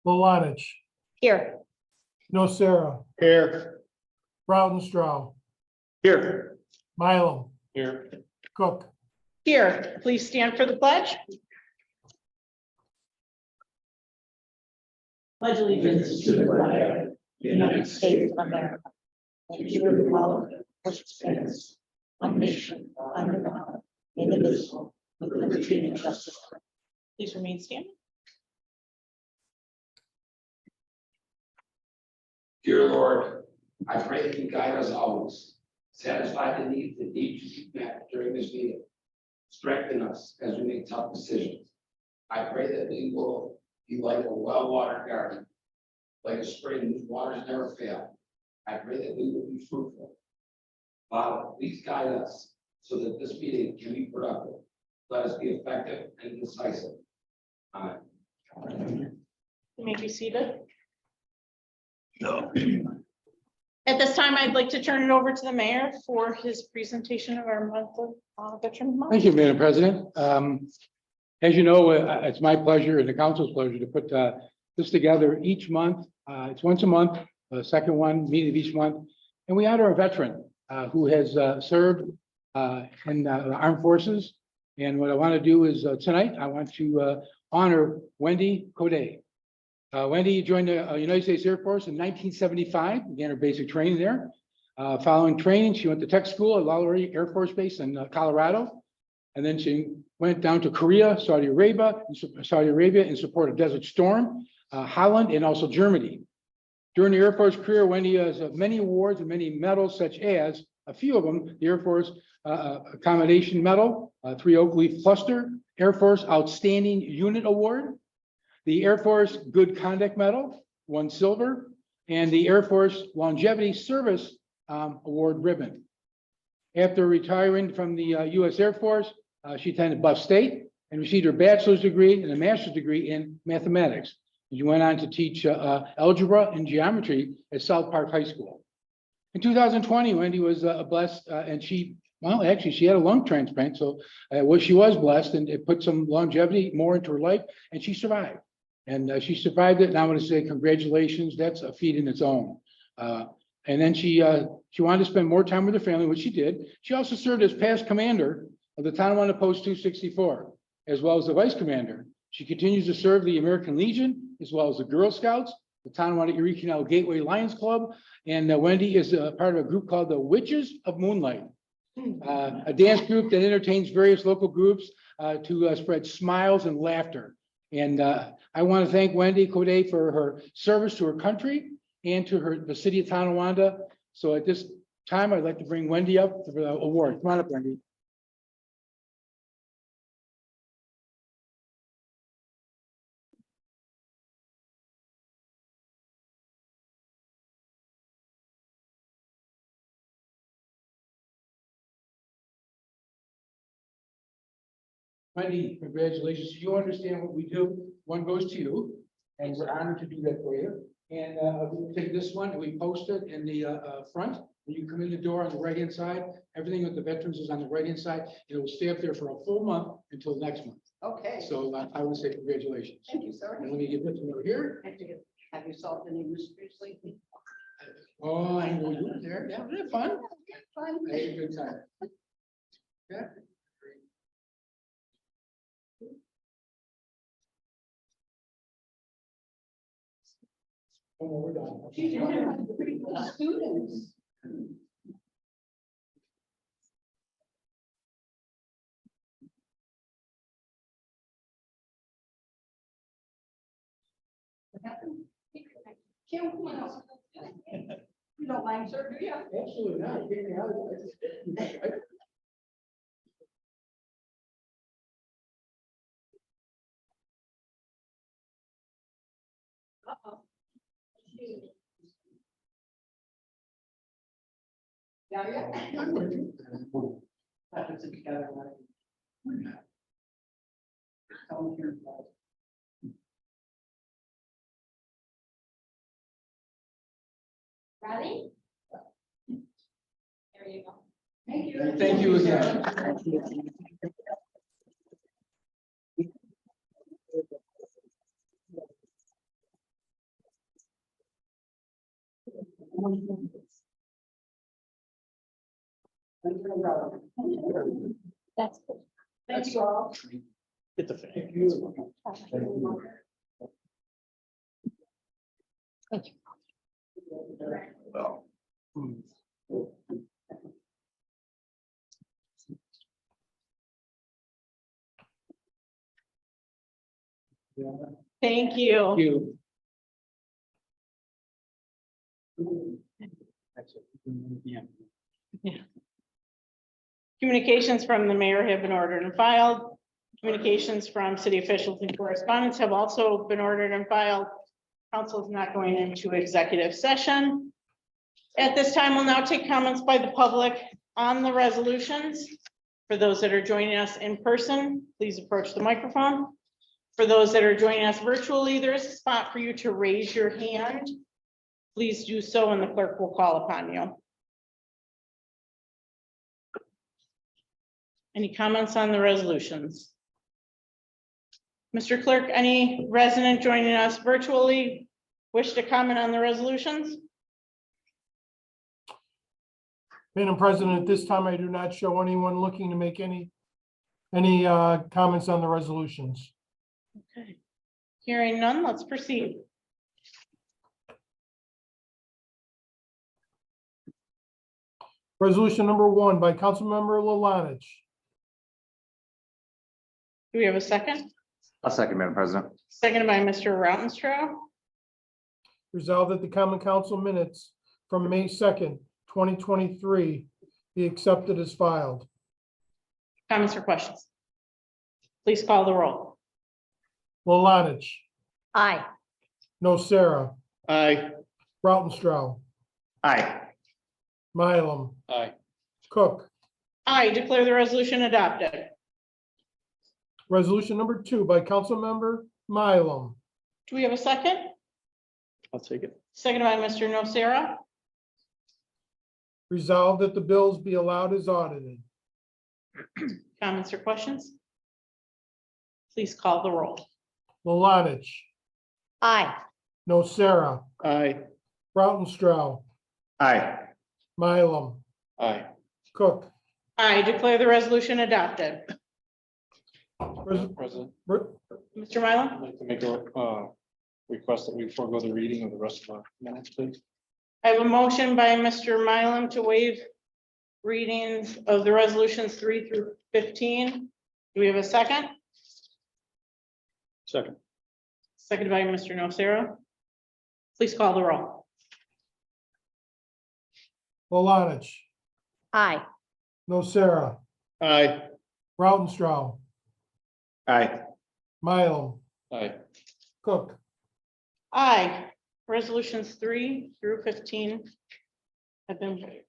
Malatch, Here. Nocera, Here. Rautenstrau, Here. Mylum, Here. Cook. Here, please stand for the pledge. Pledge allegiance to the flag of the United States of America, and to the republic which stands one nation under God, indivisible, with liberty and justice. Please remain standing. Dear Lord, I pray that you guide us always, satisfy the needs that need to be met during this meeting, strengthen us as we make tough decisions. I pray that we will be like a well-watered garden, like a spring whose waters never fail. I pray that we will be fruitful. Father, please guide us so that this meeting can be productive. Let us be effective and decisive. Amen. You may be seated. At this time, I'd like to turn it over to the mayor for his presentation of our monthly Veteran Month. Thank you, Madam President. As you know, it's my pleasure and the council's pleasure to put this together each month. It's once a month, second one, meeting of each month. And we honor a veteran who has served in the armed forces. And what I want to do is tonight, I want to honor Wendy Code. Wendy joined the United States Air Force in 1975, began her basic training there. Following training, she went to tech school at Lalaurie Air Force Base in Colorado. And then she went down to Korea, Saudi Arabia in support of Desert Storm, Holland, and also Germany. During the Air Force career, Wendy has many awards and many medals, such as a few of them, the Air Force Accommodation Medal, 3 Oak Leaf Cluster, Air Force Outstanding Unit Award, the Air Force Good Conduct Medal, 1 silver, and the Air Force Longevity Service Award ribbon. After retiring from the U.S. Air Force, she attended Buff State and received her bachelor's degree and a master's degree in mathematics. She went on to teach algebra and geometry at South Park High School. In 2020, Wendy was blessed and she had a lung transplant. So she was blessed and it put some longevity more into her life and she survived. And she survived it. And I want to say congratulations. That's a feat in its own. And then she wanted to spend more time with her family, which she did. She also served as past commander of the Tonawanda Post 264, as well as the vice commander. She continues to serve the American Legion, as well as the Girl Scouts, the Tonawanda Erie Canal Gateway Lions Club, and Wendy is a part of a group called the Witches of Moonlight, a dance group that entertains various local groups to spread smiles and laughter. And I want to thank Wendy Code for her service to her country and to the city of Tonawanda. So at this time, I'd like to bring Wendy up for the award. Come on up, Wendy. Wendy, congratulations. You understand what we do. One goes to you, and we're honored to do that for you. And we'll take this one and we post it in the front. When you come in the door on the right-hand side, everything with the veterans is on the right-hand side. It will stay up there for a full month until next month. Okay, So I would say congratulations. thank you, sir. And let me get this one over here. Have you solved any mysteries lately? Oh, I know you were there. Yeah, wasn't it fun? Fine. I had a good time. Yeah. Oh, no, we're done. Geez, you have pretty good students. What happened? Kim, come on out. You don't mind, sir, do you? Absolutely not. Get me out of there. Uh-oh. Yeah, yeah. I'm with you. That was together, right? Come here, guys. Ready? There you go. Thank you. Thank you again. That's good. Thank you all. Get the thing. Thank you. Well, Thank you. You. Yeah. Communications from the mayor have been ordered and filed. Communications from city officials and correspondents have also been ordered and filed. Council is not going into executive session. At this time, we'll now take comments by the public on the resolutions. For those that are joining us in person, please approach the microphone. For those that are joining us virtually, there is a spot for you to raise your hand. Please do so and the clerk will call upon you. Any comments on the resolutions? Mr. Clerk, any resident joining us virtually wish to comment on the resolutions? Madam President, at this time, I do not show anyone looking to make any comments on the resolutions. Okay. Hearing none, let's proceed. Resolution number 1 by Councilmember Lalanich. Do we have a second? I'll second, Madam President. Seconded by Mr. Rautenstrau. Resolved that the common council minutes from May 2nd, 2023 be accepted as filed. Comments or questions? Please call the roll. Lalanich, Aye. Nocera, Aye. Rautenstrau, Aye. Mylum, Aye. Cook. I declare the resolution adopted. Resolution number 2 by Councilmember Mylum. Do we have a second? I'll take it. Seconded by Mr. Nocera. Resolved that the bills be allowed as audited. Comments or questions? Please call the roll. Lalanich, Aye. Nocera, Aye. Rautenstrau, Aye. Mylum, Aye. Cook. I declare the resolution adopted. Res- President, re- Mr. Mylum? I'd like to make a request that we forego the reading of the rest of our minutes, please. I have a motion by Mr. Mylum to waive readings of the resolutions 3 through 15. Do we have a second? Second. Seconded by Mr. Nocera. Please call the roll. Lalanich, Aye. Nocera, Aye. Rautenstrau, Aye. Mylum, Aye. Cook. Aye. Resolutions 3 through 15 have been waived.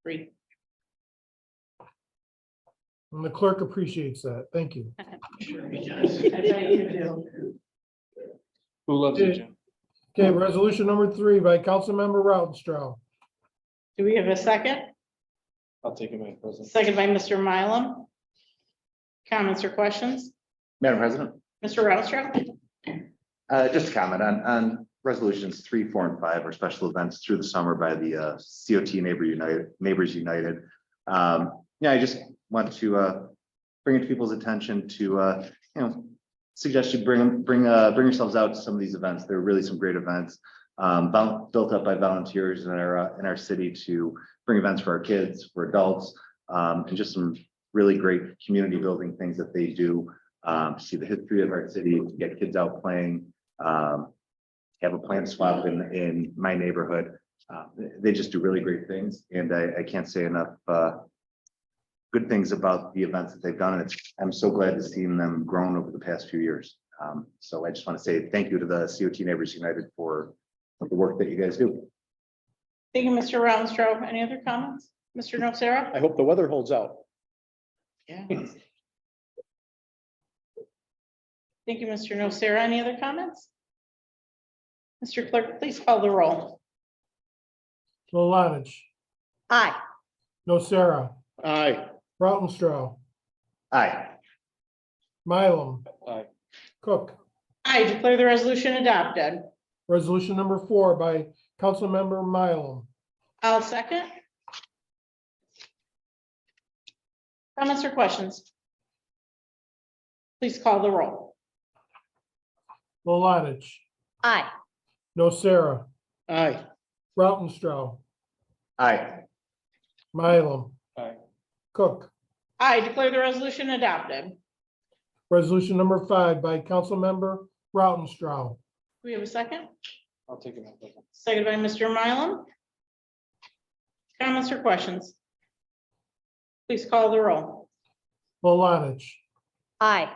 Three. And the clerk appreciates that. Thank you. I bet you do. Who loves you, Jim? Okay, resolution number 3 by Councilmember Rautenstrau. Do we have a second? I'll take it, Madam President. Second by Mr. Mylum. Comments or questions? Madam President, Mr. Rautenstrau? just a comment on resolutions 3, 4, and 5 are special events through the summer by the COT Neighbors United. Yeah, I just want to bring it to people's attention to suggest you bring yourselves out to some of these events. There are really some great events built up by volunteers in our city to bring events for our kids, for adults, and just some really great community building things that they do. To see the history of our city, to get kids out playing, have a plant swap in my neighborhood. They just do really great things, and I can't say enough good things about the events that they've done. And I'm so glad to see them grown over the past few years. So I just want to say thank you to the COT Neighbors United for the work that you guys do. Thank you, Mr. Rautenstrau. Any other comments? Mr. Nocera? I hope the weather holds out. Yeah. Thank you, Mr. Nocera. Any other comments? Mr. Clerk, please call the roll. Lalanich, Aye. Nocera, Aye. Rautenstrau, Aye. Mylum, Aye. Cook. I declare the resolution adopted. Resolution number 4 by Councilmember Mylum. I'll second. Comments or questions? Please call the roll. Malatch, Aye. Nocera, Aye. Rautenstrau, Aye. Mylum, Aye. Cook. I declare the resolution adopted. Resolution number 5 by Councilmember Rautenstrau. Do we have a second? I'll take it. Seconded by Mr. Mylum. Comments or questions? Please call the roll. Malatch, Aye.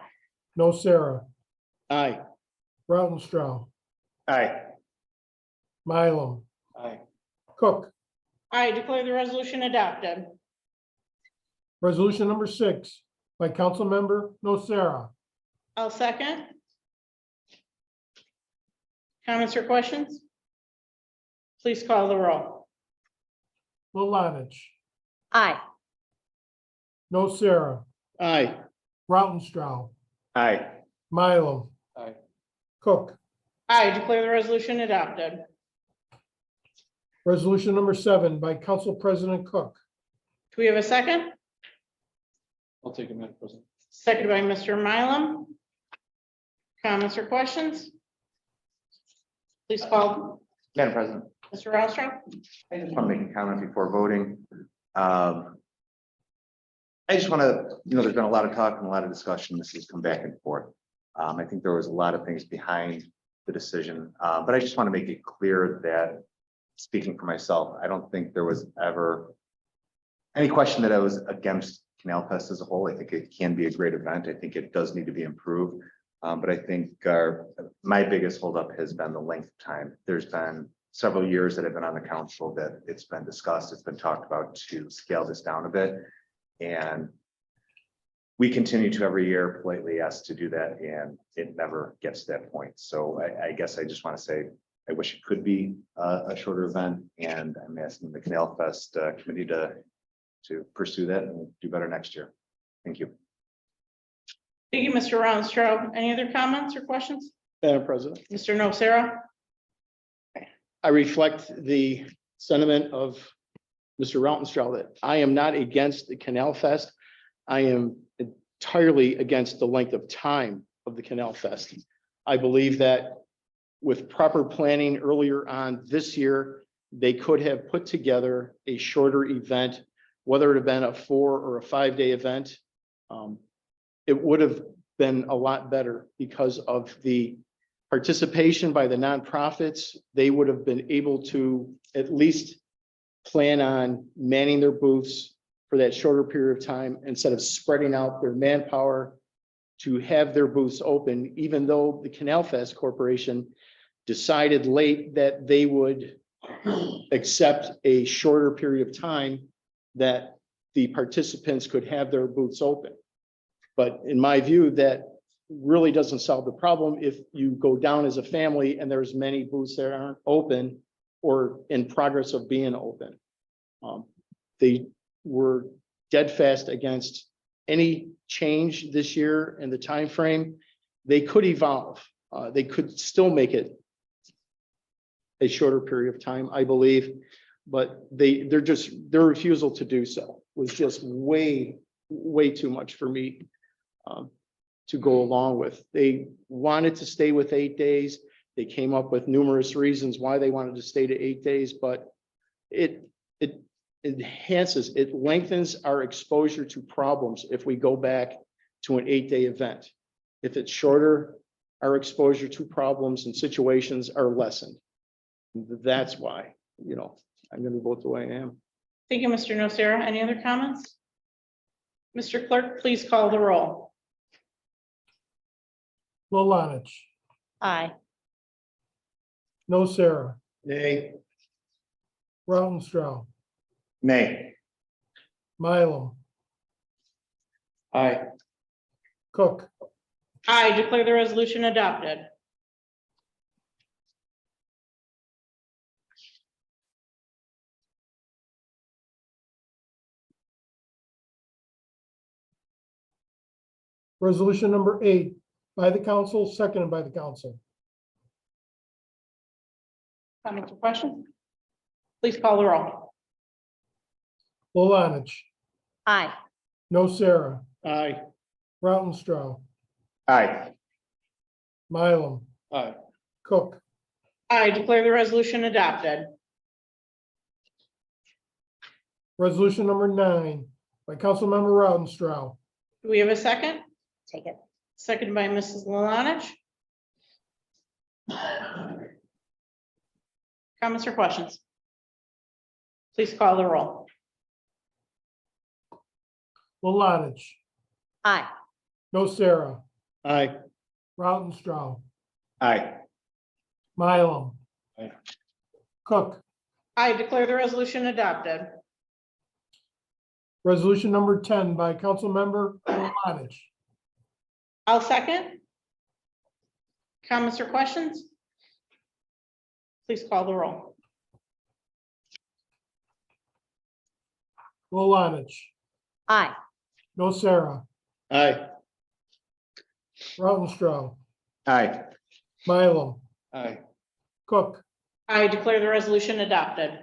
Nocera, Aye. Rautenstrau, Aye. Mylum, Aye. Cook. I declare the resolution adopted. Resolution number 6 by Councilmember Nocera. I'll second. Comments or questions? Please call the roll. Malatch, Aye. Nocera, Aye. Rautenstrau, Aye. Mylum, Aye. Cook. I declare the resolution adopted. Resolution number 7 by Council President Cook. Do we have a second? I'll take it, Madam President. Seconded by Mr. Mylum. Comments or questions? Please call Madam President, Mr. Rostro. I just want to make a comment before voting. I just want to, there's been a lot of talk and a lot of discussion. This has come back and forth. I think there was a lot of things behind the decision, but I just want to make it clear that, speaking for myself, I don't think there was ever any question that I was against Canal Fest as a whole. I think it can be a great event. I think it does need to be improved. But I think my biggest holdup has been the length of time. There's been several years that I've been on the council that it's been discussed, it's been talked about to scale this down a bit. And we continue to every year politely ask to do that, and it never gets to that point. So I guess I just want to say, I wish it could be a shorter event, and I'm asking the Canal Fest committee to pursue that and do better next year. Thank you. Thank you, Mr. Rostro. Any other comments or questions? Madam President, Mr. Nocera? I reflect the sentiment of Mr. Rautenstrau that I am not against the Canal Fest. I am entirely against the length of time of the Canal Fest. I believe that with proper planning earlier on this year, they could have put together a shorter event, whether it had been a 4 or a 5 day event. It would have been a lot better because of the participation by the nonprofits. They would have been able to at least plan on manning their booths for that shorter period of time instead of spreading out their manpower to have their booths open, even though the Canal Fest Corporation decided late that they would accept a shorter period of time that the participants could have their booths open. But in my view, that really doesn't solve the problem if you go down as a family and there's many booths that aren't open or in progress of being open. They were dead fast against any change this year in the time frame. They could evolve. They could still make it a shorter period of time, I believe, but their refusal to do so was just way too much for me to go along with. They wanted to stay with 8 days. They came up with numerous reasons why they wanted to stay to 8 days, but it enhances, it lengthens our exposure to problems if we go back to an 8 day event. If it's shorter, our exposure to problems and situations are lessened. That's why, I'm going to vote the way I am. Thank you, Mr. Nocera. Any other comments? Mr. Clerk, please call the roll. Malatch, Aye. Nocera, Nay. Rautenstrau, Nay. Mylum, Aye. Cook. I declare the resolution adopted. Resolution number 8 by the council, seconded by the council. Comments or questions? Please call the roll. Lulanich, Aye. Nocera, Aye. Rautenstrau, Aye. Mylum, Aye. Cook, I declare the resolution adopted. resolution number 9 by Councilmember Rautenstrau. Do we have a second? Take it. Second by Mrs. Lanich. Comments or questions? Please call the roll. Lulanich, Aye. Nocera, Aye. Rautenstrau, Aye. Mylum. Aye. Cook, I declare the resolution adopted. resolution number 10 by Councilmember Lulanich. I'll second. Comments or questions? Please call the roll. Lulanich, Aye. Nocera, Aye. Rautenstrau, Aye. Mylum, Aye. Cook, I declare the resolution adopted.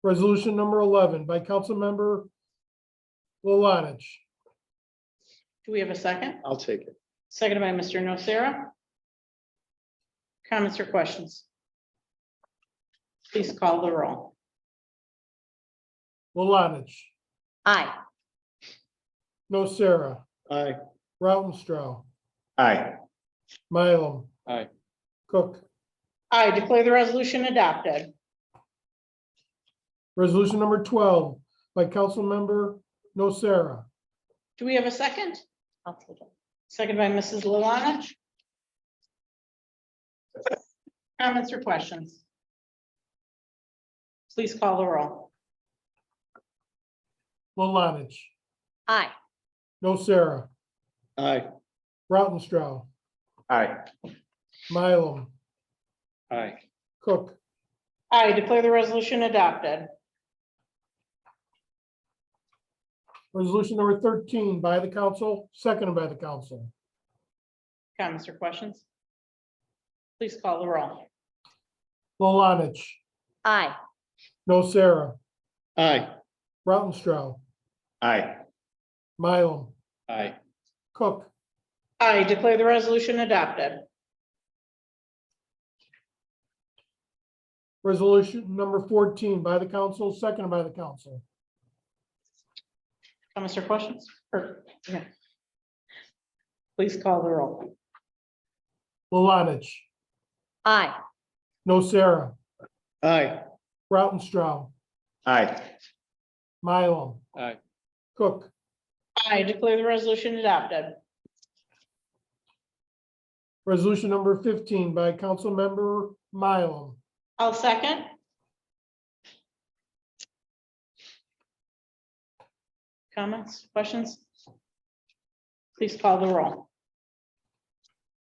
resolution number 11 by Councilmember Lulanich. Do we have a second? I'll take it. Seconded by Mr. Nocera. Comments or questions? Please call the roll. Lulanich, Aye. Nocera, Aye. Rautenstrau, Aye. Mylum, Aye. Cook, I declare the resolution adopted. resolution number 12 by Councilmember Nocera. Do we have a second? I'll take it. Second by Mrs. Lanich. Comments or questions? Please call the roll. Lulanich, Aye. Nocera, Aye. Rautenstrau, Aye. Mylum, Aye. Cook, I declare the resolution adopted. resolution number 13 by the council, seconded by the council. Comments or questions? Please call the roll. Lulanich, Aye. Nocera, Aye. Rautenstrau, Aye. Mylum, Aye. Cook, I declare the resolution adopted. resolution number 14 by the council, seconded by the council. Comments or questions? Yeah. Please call the roll. Lulanich, Aye. Nocera, Aye. Rautenstrau, Aye. Mylum, Aye. Cook, I declare the resolution adopted. resolution number 15 by Councilmember Mylum. I'll second. Comments, questions? Please call the roll.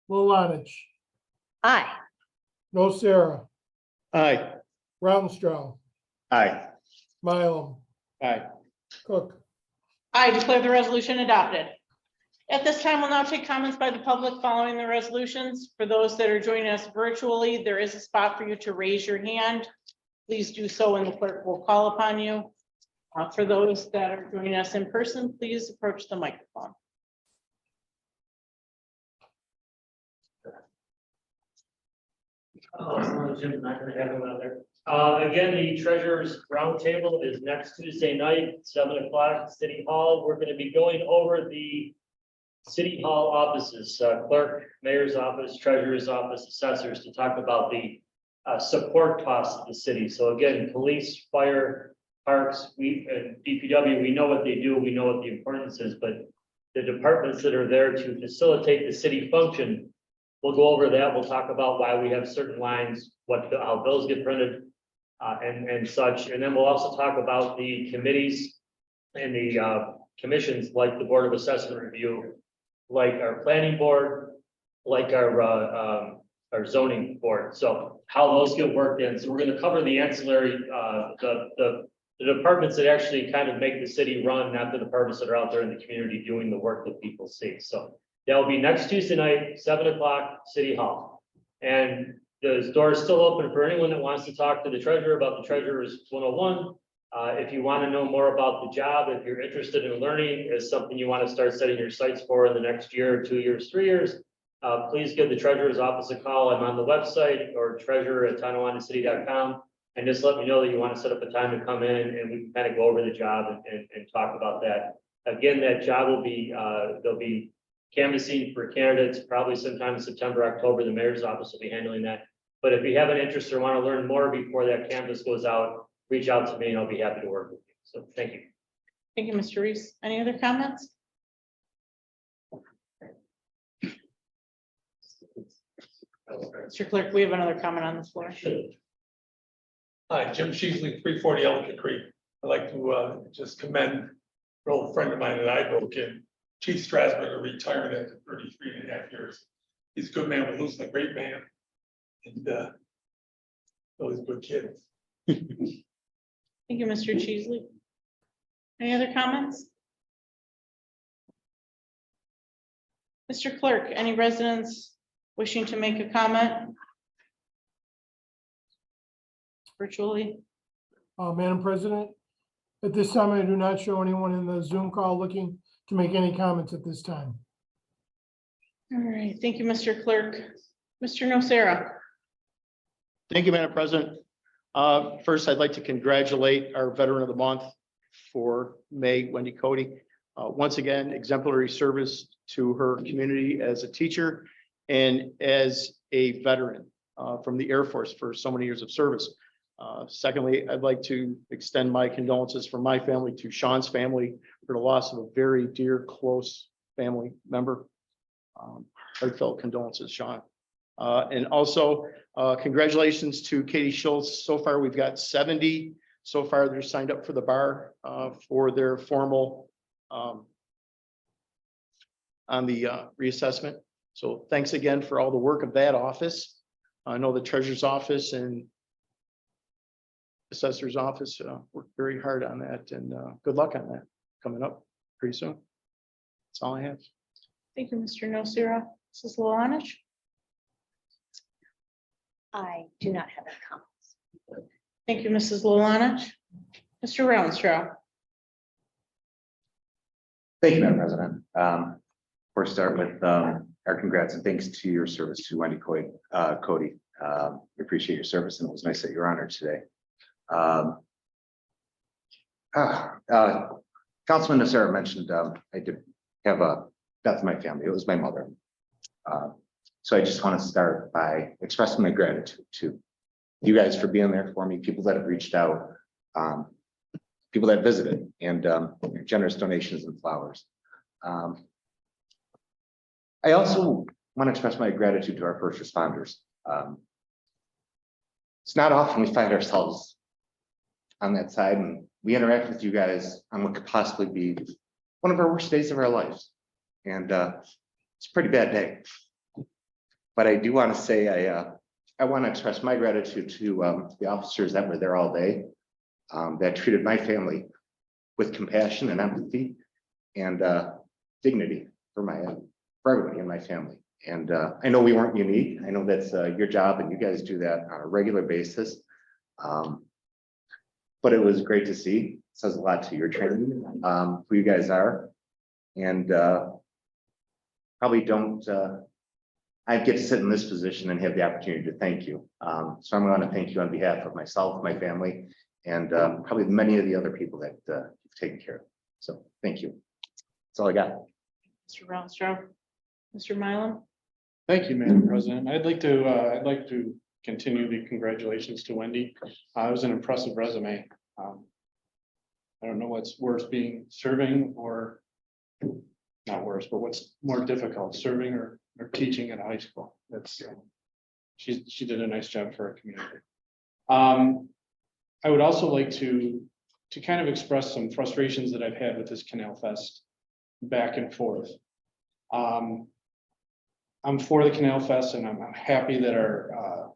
Lulanich, Aye. Nocera, Aye. Rautenstrau, Aye. Mylum, Aye. Cook, I declare the resolution adopted. At this time, we'll now take comments by the public following the resolutions. For those that are joining us virtually, there is a spot for you to raise your hand. Please do so and the clerk will call upon you. For those that are joining us in person, please approach the microphone. Jim's not gonna have him out there. Again, the treasurer's roundtable is next Tuesday night, 7 o'clock, at City Hall. We're gonna be going over the City Hall offices, clerk, mayor's office, treasurer's office, assessors, to talk about the support costs of the city. So again, police, fire, parks, and DPW, we know what they do, we know what the importance is, but the departments that are there to facilitate the city function, we'll go over that. We'll talk about why we have certain lines, how bills get printed, and such. And then we'll also talk about the committees and the commissions, like the Board of Assessment Review, like our planning board, like our zoning board. So how those get worked in. So we're going to cover the ancillary, the departments that actually kind of make the city run, not the departments that are out there in the community doing the work that people see. So that will be next Tuesday night, 7 o'clock, City Hall. And the door is still open for anyone that wants to talk to the treasurer about the treasurer's 101. If you want to know more about the job, if you're interested in learning, is something you want to start setting your sights for in the next year, 2 years, 3 years, please give the treasurer's office a call. I'm on the website, or treasurer@tonawandacity.com. And just let me know that you want to set up a time to come in and we can kind of go over the job and talk about that. Again, that job will be, they'll be canvassing for candidates probably sometime in September, October. The mayor's office will be handling that. But if you have an interest or want to learn more before that canvas goes out, reach out to me and I'll be happy to work with you. So thank you. Thank you, Mr. Reese. Any other comments? Mr. Clerk, we have another comment on the floor. Hi, Jim Sheasley, 340 Ellicott Creek. I'd like to just commend an old friend of mine that I broke in, Chief Strasburg, retired after 33.5 years. He's a good man, but losing a great man. And always good kids. Thank you, Mr. Cheesley. Any other comments? Mr. Clerk, any residents wishing to make a comment? Virtually? Madam President, at this time, I do not show anyone in the Zoom call looking to make any comments at this time. All right, thank you, Mr. Clerk. Mr. Nocera. Thank you, Madam President. First, I'd like to congratulate our Veteran of the Month for May, Wendy Cody. Once again, exemplary service to her community as a teacher and as a veteran from the Air Force for so many years of service. Secondly, I'd like to extend my condolences from my family to Sean's family for the loss of a very dear, close family member. Heartfelt condolences, Sean. And also, congratulations to Katie Schultz. So far, we've got 70 so far that are signed up for the bar for their formal on the reassessment. So thanks again for all the work of that office. I know the treasurer's office and assessor's office worked very hard on that, and good luck on that coming up pretty soon. That's all I have. Thank you, Mr. Nocera. Mrs. Lulanich. I do not have any comments. Thank you, Mrs. Lulanich. Mr. Rounstrau. Thank you, Madam President. First, start with our congrats and thanks to your service to Wendy Cody. We appreciate your service, and it was nice that you're honored today. Councilman Nocera mentioned I did have a death in my family. It was my mother. So I just want to start by expressing my gratitude to you guys for being there for me, people that have reached out, people that visited, and generous donations and flowers. I also want to express my gratitude to our first responders. It's not often we find ourselves on that side, and we interact with you guys on what could possibly be one of our worst days of our lives. And it's a pretty bad day. But I do want to say I want to express my gratitude to the officers that were there all day, that treated my family with compassion and empathy and dignity for everybody in my family. And I know we weren't unique. I know that's your job, and you guys do that on a regular basis. But it was great to see. It says a lot to your training, who you guys are, and probably don't. I get to sit in this position and have the opportunity to thank you. So I'm going to thank you on behalf of myself, my family, and probably many of the other people that you've taken care of. So thank you. That's all I got. Mr. Rounstrau. Mr. Mylum. Thank you, Madam President. I'd like to continue the congratulations to Wendy. It was an impressive resume. I don't know what's worse, being serving or not worse, but what's more difficult, serving or teaching at a high school. That's she did a nice job for our community. I would also like to kind of express some frustrations that I've had with this Canal Fest back and forth. I'm for the Canal Fest, and I'm happy that our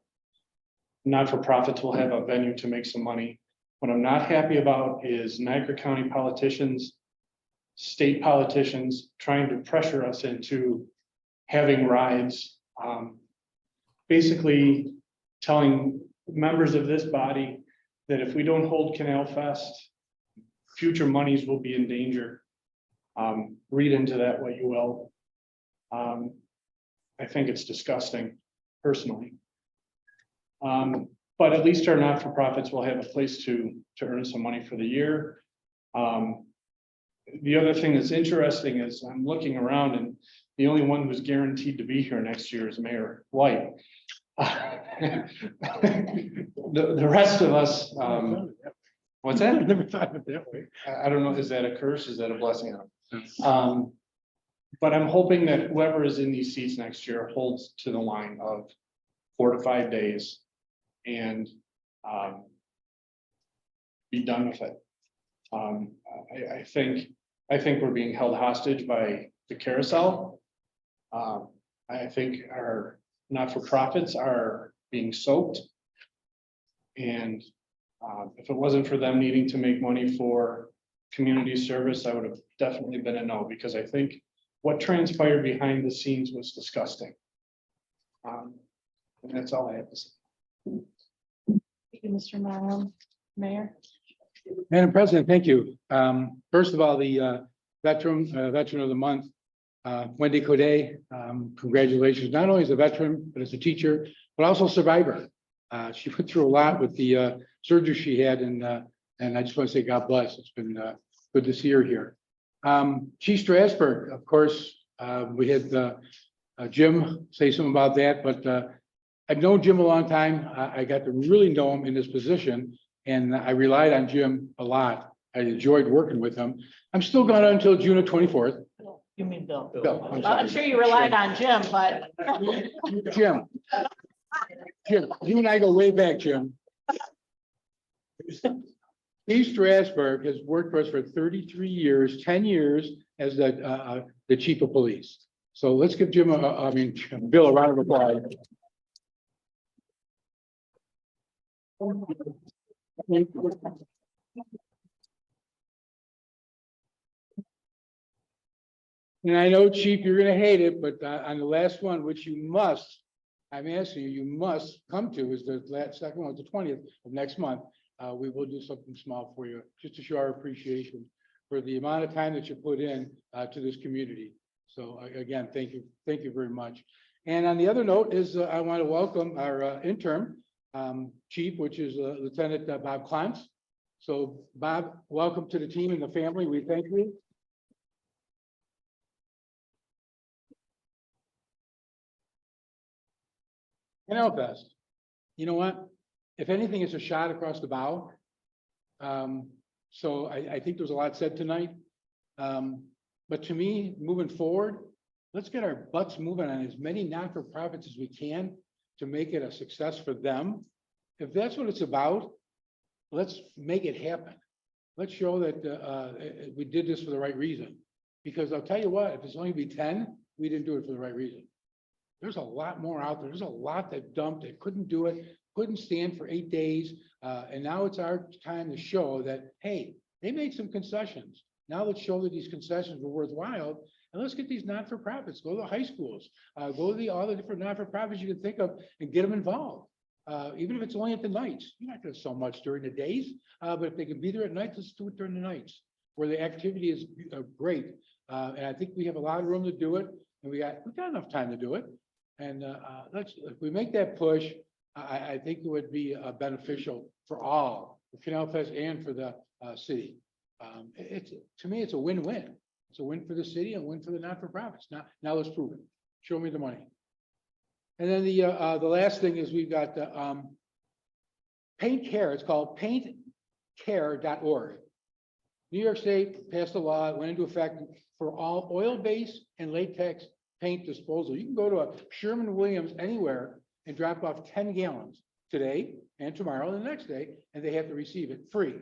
not-for-profits will have a venue to make some money. What I'm not happy about is Niagara County politicians, state politicians trying to pressure us into having rides. Basically, telling members of this body that if we don't hold Canal Fest, future monies will be in danger. Read into that what you will. I think it's disgusting, personally. But at least our not-for-profits will have a place to earn some money for the year. The other thing that's interesting is I'm looking around and the only one who's guaranteed to be here next year is Mayor White. The rest of us, what's that? I never thought of it that way. I don't know, is that a curse? Is that a blessing? But I'm hoping that whoever is in these seats next year holds to the line of 4 to 5 days and be done with it. I think we're being held hostage by the carousel. I think our not-for-profits are being soaked. And if it wasn't for them needing to make money for community service, I would have definitely been a no, because I think what transpired behind the scenes was disgusting. And that's all I have to say. Thank you, Mr. Malone. Mayor? Madam President, thank you. First of all, the veteran of the month, Wendy Code, congratulations, not only as a veteran, but as a teacher, but also a survivor. She went through a lot with the surgery she had, and I just want to say God bless. It's been good to see her here. Chief Strasburg, of course, we had Jim say something about that, but I've known Jim a long time. I got to really know him in this position, and I relied on Jim a lot. I enjoyed working with him. I'm still gone until June of 24th. You mean Bill? Bill, I'm I'm sorry. sure you relied on Jim, but Jim, you and I go way back, Jim. Steve Strasburg has worked for us for 33 years, 10 years as the chief of police. So let's give Jim, Bill, a round of applause. And I know, Chief, you're gonna hate it, but on the last one, which you must, I'm asking you, you must come to, is the second one, the 20th of next month. We will do something small for you, just to show our appreciation for the amount of time that you put in to this community. So again, thank you very much. And on the other note is I want to welcome our interim chief, which is Lieutenant Bob Clance. So Bob, welcome to the team and the family. We thank you. Canal Fest. You know what? If anything, it's a shot across the bow. So I think there's a lot said tonight. But to me, moving forward, let's get our butts moving on as many not-for-profits as we can to make it a success for them. If that's what it's about, let's make it happen. Let's show that we did this for the right reason. Because I'll tell you what, if it's only be 10, we didn't do it for the right reason. There's a lot more out there. There's a lot that dumped, that couldn't do it, couldn't stand for 8 days. And now it's our time to show that, hey, they made some concessions. Now let's show that these concessions were worthwhile. And let's get these not-for-profits, go to the high schools, go to all the different not-for-profits you can think of and get them involved. Even if it's only at the nights, you're not going to sell much during the days, but if they can be there at night, let's do it during the nights where the activity is great. And I think we have a lot of room to do it, and we got enough time to do it. And if we make that push, I think it would be beneficial for all, for Canal Fest and for the city. To me, it's a win-win. It's a win for the city and a win for the not-for-profits. Now let's prove it. Show me the money. And then the last thing is we've got Paint Care. It's called paintcare.org. New York State passed a law, it went into effect for all oil-based and latex paint disposal. You can go to a Sherwin-Williams anywhere and drop off 10 gallons today and tomorrow and the next day, and they have to receive it free.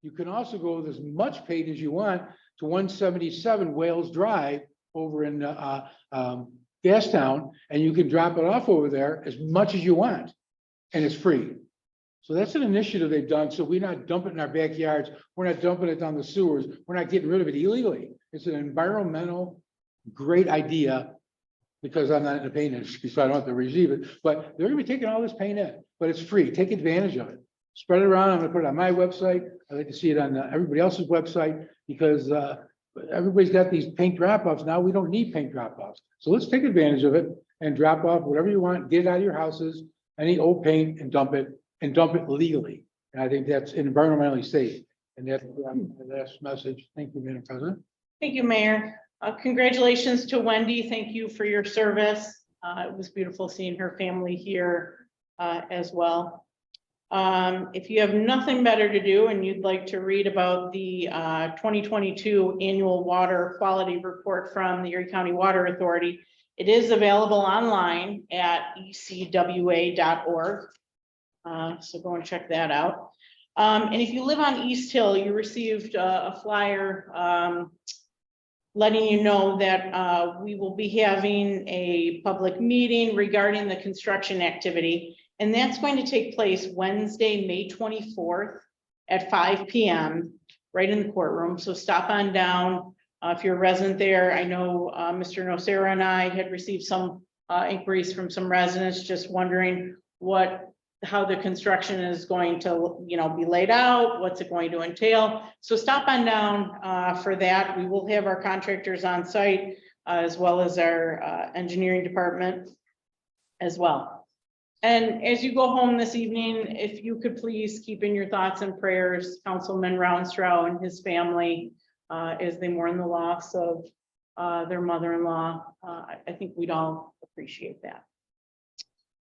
You can also go with as much paint as you want to 177 Wales Drive over in Gastown, and you can drop it off over there as much as you want, and it's free. So that's an initiative they've done. So we're not dumping it in our backyards. We're not dumping it down the sewers. We're not getting rid of it illegally. It's an environmental great idea, because I'm not in the paint industry, so I don't have to receive it. But they're gonna be taking all this paint in. but it's free. Take advantage of it. Spread it around. I'm gonna put it on my website. I'd like to see it on everybody else's website because everybody's got these paint drop-offs. Now we don't need paint drop-offs. So let's take advantage of it and drop off whatever you want, get it out of your houses, any old paint and dump it legally. And I think that's environmentally safe. And that's the last message. Thank you, Madam President. Thank you, Mayor. Congratulations to Wendy. Thank you for your service. It was beautiful seeing her family here as well. If you have nothing better to do and you'd like to read about the 2022 annual water quality report from the Erie County Water Authority, it is available online at ecwa.org. So go and check that out. And if you live on East Hill, you received a flyer letting you know that we will be having a public meeting regarding the construction activity. And that's going to take place Wednesday, May 24th at 5 p.m. right in the courtroom. So stop on down. If you're a resident there, I know Mr. Nocera and I had received some inquiries from some residents just wondering how the construction is going to, be laid out, what's it going to entail. So stop on down for that. We will have our contractors on site as well as our engineering department as well. And as you go home this evening, if you could please keep in your thoughts and prayers, Councilman Rounstrow and his family as they mourn the loss of their mother-in-law. I think we'd all appreciate that.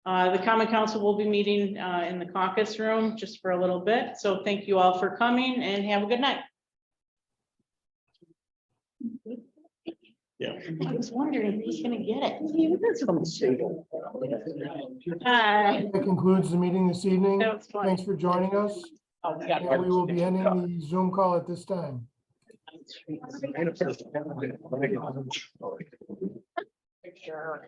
The Common Council will be meeting in the caucus room just for a little bit. So thank you all for coming and have a good night. Yeah. I was wondering who's gonna get it. That concludes the meeting this evening. That was fun. Thanks for joining us. Oh, we got And we will be ending the Zoom call at this time. Sure.